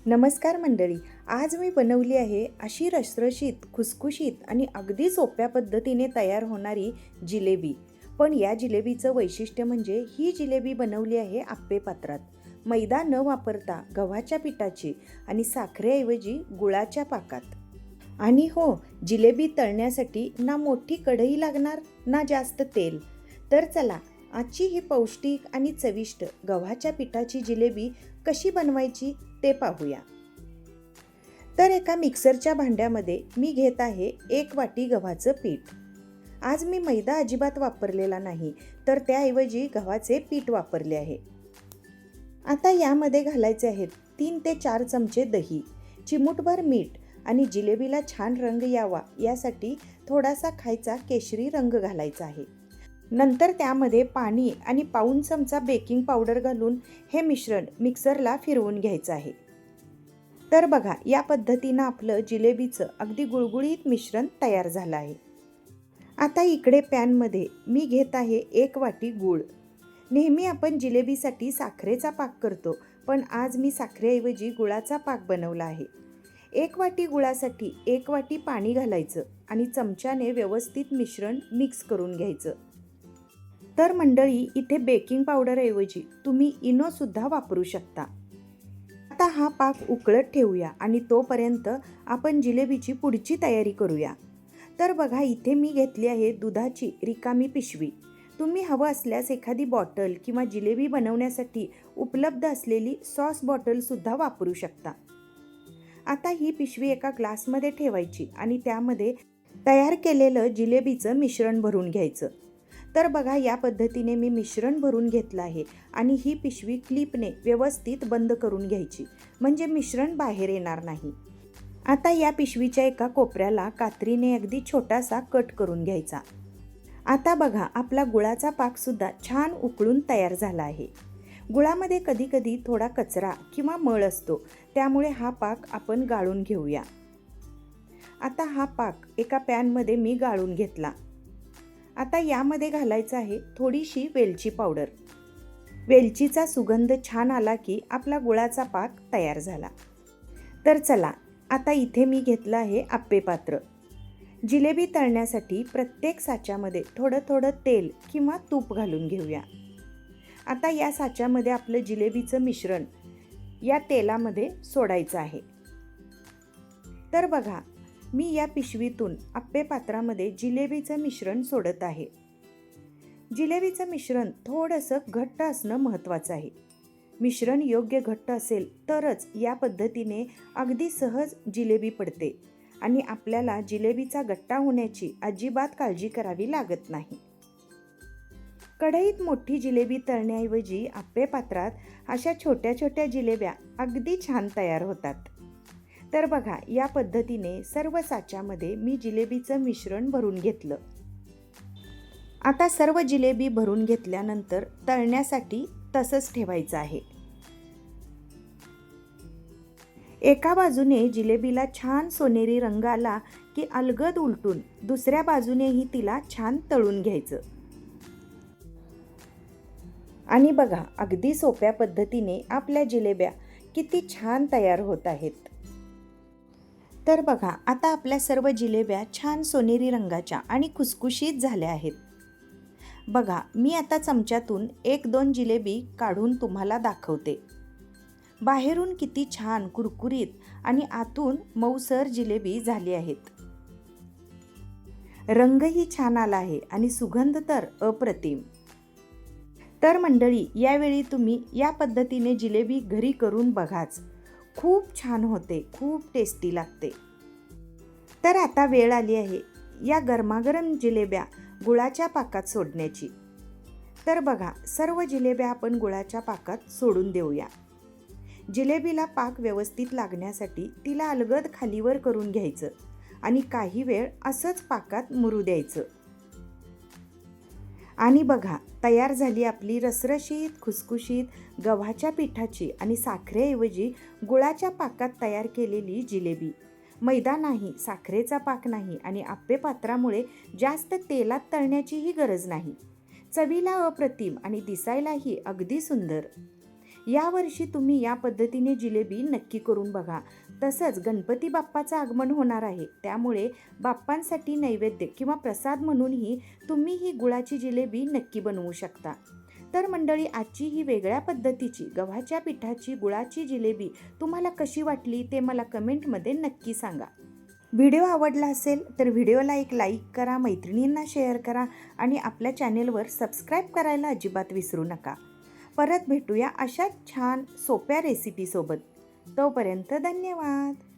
नमस्कार मंडळी. आज मी बनवली आहे अशी रसरशीत, खुसखुशीत आणि अगदी सोप्या पद्धतीने तयार होणारी जिलेबी. पण या जिलेबीचं वैशिष्ट्य म्हणजे ही जिलेबी बनवली आहे आप्पे पात्रात. मैदा न वापरता गव्हाच्या पिठाची आणि साखरेऐवजी गुळाच्या पाकात. आणि हो, जिलेबी तळण्यासाठी ना मोठी कढई लागणार ना जास्त तेल. तर चला, आजची ही पौष्टिक आणि चविष्ट गव्हाच्या पिठाची जिलेबी कशी बनवायची ते पाहूया. तर एका मिक्सरच्या भांड्यामध्ये मी घेत आहे 1 वाटी गव्हाचं पीठ. आज मी मैदा अजिबात वापरलेला नाही, तर त्याऐवजी गव्हाचे पीठ वापरले आहे. आता यामध्ये घालायचे आहेत 3 ते 4 चमचे दही, चिमूटभर मीठ आणि जिलेबीला छान रंग यावा यासाठी थोडासा खायचा केशरी रंग घालायचा आहे. नंतर त्यामध्ये पाणी आणि पाऊण चमचा बेकिंग पावडर घालून हे मिश्रण मिक्सरला फिरवून घ्यायचं आहे. तर बघा, या पद्धतीनं आपलं जिलेबीचं अगदी गुळगुळीत मिश्रण तयार झालं आहे. आता इकडे पॅनमध्ये मी घेत आहे 1 वाटी गूळ. नेहमी आपण जिलेबीसाठी साखरेचा पाक करतो, पण आज मी साखरेऐवजी गुळाचा पाक बनवला आहे. 1 वाटी गुळासाठी 1 वाटी पाणी घालायचं आणि चमच्याने व्यवस्थित मिश्रण मिक्स करून घ्यायचं. तर मंडळी, इथे बेकिंग पावडरऐवजी तुम्ही इनोसुद्धा वापरू शकता. आता हा पाक उकळत ठेवूया आणि तोपर्यंत आपण जिलेबीची पुढची तयारी करूया. तर बघा, इथे मी घेतली आहे दुधाची रिकामी पिशवी. तुम्ही हवं असल्यास एखादी बॉटल किंवा जिलेबी बनवण्यासाठी उपलब्ध असलेली सॉस बॉटलसुद्धा वापरू शकता. आता ही पिशवी एका ग्लासमध्ये ठेवायची आणि त्यामध्ये तयार केलेलं जिलेबीचं मिश्रण भरून घ्यायचं. तर बघा, या पद्धतीने मी मिश्रण भरून घेतलं आहे आणि ही पिशवी क्लिपने व्यवस्थित बंद करून घ्यायची, म्हणजे मिश्रण बाहेर येणार नाही. आता या पिशवीच्या एका कोपऱ्याला कात्रीने अगदी छोटासा कट करून घ्यायचा. आता बघा, आपला गुळाचा पाकसुद्धा छान उकळून तयार झाला आहे. गुळामध्ये कधीकधी थोडा कचरा किंवा मळ असतो, त्यामुळे हा पाक आपण गाळून घेऊया. आता हा पाक एका पॅनमध्ये मी गाळून घेतला. आता यामध्ये घालायचं आहे थोडीशी वेलची पावडर. वेलचीचा सुगंध छान आला की आपला गुळाचा पाक तयार झाला. तर चला, आता इथे मी घेतलं आहे आप्पे पात्र. जिलेबी तळण्यासाठी प्रत्येक साच्यामध्ये थोडं थोडं तेल किंवा तूप घालून घेऊया. आता या साच्यामध्ये आपलं जिलेबीचं मिश्रण या तेलामध्ये सोडायचं आहे. तर बघा, मी या पिशवीतून आप्पे पात्रामध्ये जिलेबीचं मिश्रण सोडत आहे. जिलेबीचं मिश्रण थोडंसं घट्ट असणं महत्त्वाचं आहे. मिश्रण योग्य घट्ट असेल तरच या पद्धतीने अगदी सहज जिलेबी पडते आणि आपल्याला जिलेबीचा गट्टा होण्याची अजिबात काळजी करावी लागत नाही. कढईत मोठी जिलेबी तळण्याऐवजी आप्पे पात्रात अशा छोट्या छोट्या जिलेब्या अगदी छान तयार होतात. तर बघा, या पद्धतीने सर्व साच्यामध्ये मी जिलेबीचं मिश्रण भरून घेतलं. आता सर्व जिलेबी भरून घेतल्यानंतर तळण्यासाठी तसंच ठेवायचं आहे. एका बाजूने जिलेबीला छान सोनेरी रंग आला की अलगद उलटून दुसऱ्या बाजूनेही तिला छान तळून घ्यायचं. आणि बघा, अगदी सोप्या पद्धतीने आपल्या जिलेब्या किती छान तयार होत आहेत. तर बघा, आता आपल्या सर्व जिलेब्या छान सोनेरी रंगाच्या आणि खुसखुशीत झाल्या आहेत. बघा, मी आता चमच्यातून 1-2 जिलेबी काढून तुम्हाला दाखवते. बाहेरून किती छान कुरकुरीत आणि आतून मऊसर जिलेबी झाली आहेत. रंगही छान आला आहे आणि सुगंध तर अप्रतिम. तर मंडळी, यावेळी तुम्ही या पद्धतीने जिलेबी घरी करून बघाच. खूप छान होते, खूप टेस्टी लागते. तर आता वेळ आली आहे या गरमागरम जिलेब्या गुळाच्या पाकात सोडण्याची. तर बघा, सर्व जिलेब्या आपण गुळाच्या पाकात सोडून देऊया. जिलेबीला पाक व्यवस्थित लागण्यासाठी तिला अलगद खालीवर करून घ्यायचं आणि काही वेळ असंच पाकात मुरू द्यायचं. आणि बघा, तयार झाली आपली रसरशीत, खुसखुशीत गव्हाच्या पिठाची आणि साखरेऐवजी गुळाच्या पाकात तयार केलेली जिलेबी. मैदा नाही, साखरेचा पाक नाही आणि आप्पे पात्रामुळे जास्त तेलात तळण्याचीही गरज नाही. चवीला अप्रतिम आणि दिसायलाही अगदी सुंदर. यावर्षी तुम्ही या पद्धतीने जिलेबी नक्की करून बघा. तसंच गणपती बाप्पाचं आगमन होणार आहे, त्यामुळे बाप्पांसाठी नैवेद्य किंवा प्रसाद म्हणूनही तुम्ही ही गुळाची जिलेबी नक्की बनवू शकता. तर मंडळी, आजची ही वेगळ्या पद्धतीची गव्हाच्या पिठाची गुळाची जिलेबी तुम्हाला कशी वाटली ते मला कमेंटमध्ये नक्की सांगा. व्हिडिओ आवडला असेल तर व्हिडिओला एक लाईक करा, मैत्रिणींना शेअर करा आणि आपल्या चॅनेलवर सबस्क्राईब करायला अजिबात विसरू नका. परत भेटूया अशाच छान सोप्या रेसिपीसोबत. तोपर्यंत धन्यवाद.